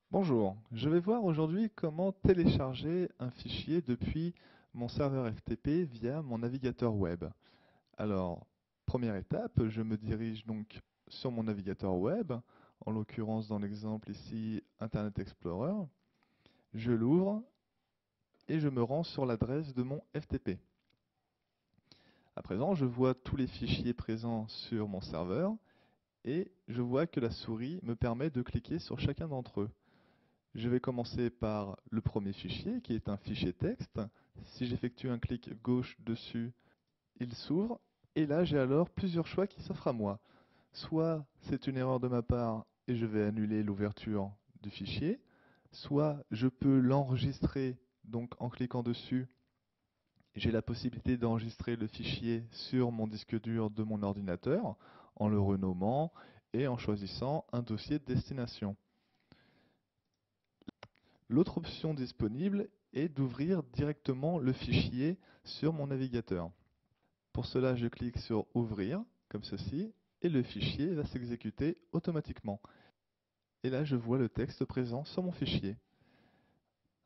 Bonjour, je vais voir aujourd'hui comment télécharger un fichier depuis mon serveur FTP via mon navigateur web. Alors, première étape, je me dirige donc sur mon navigateur web, en l'occurrence dans l'exemple ici Internet Explorer. Je l'ouvre et je me rends sur l'adresse de mon FTP. À présent, je vois tous les fichiers présents sur mon serveur et je vois que la souris me permet de cliquer sur chacun d'entre eux. Je vais commencer par le premier fichier qui est un fichier texte. Si j'effectue un clic gauche dessus, il s'ouvre et là j'ai alors plusieurs choix qui s'offrent à moi. Soit c'est une erreur de ma part et je vais annuler l'ouverture du fichier, soit je peux l'enregistrer, donc en cliquant dessus, j'ai la possibilité d'enregistrer le fichier sur mon disque dur de mon ordinateur en le renommant et en choisissant un dossier de destination. L'autre option disponible est d'ouvrir directement le fichier sur mon navigateur. Pour cela, je clique sur Ouvrir, comme ceci, et le fichier va s'exécuter automatiquement. Et là, je vois le texte présent sur mon fichier.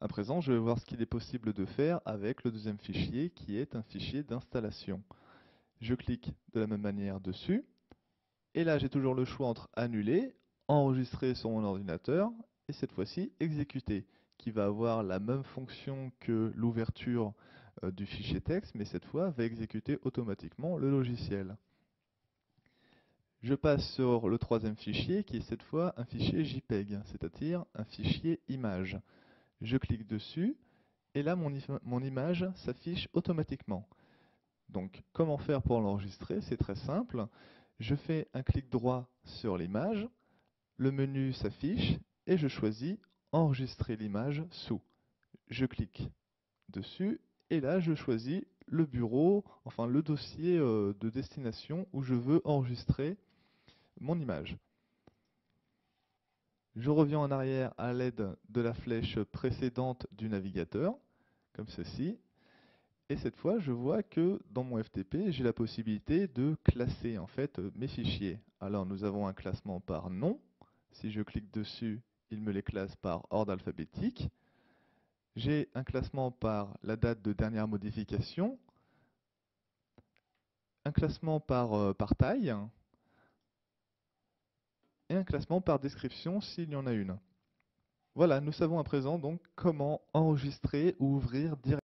À présent, je vais voir ce qu'il est possible de faire avec le deuxième fichier, qui est un fichier d'installation. Je clique de la même manière dessus, et là, j'ai toujours le choix entre Annuler, Enregistrer sur mon ordinateur, et cette fois-ci, Exécuter, qui va avoir la même fonction que l'ouverture du fichier texte, mais cette fois, va exécuter automatiquement le logiciel. Je passe sur le troisième fichier, qui est cette fois un fichier JPEG, c'est-à-dire un fichier image. Je clique dessus, et là, mon image s'affiche automatiquement. Donc, comment faire pour l'enregistrer? C'est très simple. Je fais un clic droit sur l'image, le menu s'affiche et je choisis Enregistrer l'image sous. Je clique dessus et là je choisis le bureau, enfin le dossier de destination où je veux enregistrer mon image. Je reviens en arrière à l'aide de la flèche précédente du navigateur, comme ceci. Et cette fois, je vois que dans mon FTP, j'ai la possibilité de classer en fait mes fichiers. Alors nous avons un classement par nom. Si je clique dessus, il me les classe par ordre alphabétique. J'ai un classement par la date de dernière modification, un classement par taille et un classement par description s'il y en a une. Voilà, nous savons à présent donc comment enregistrer ou ouvrir directement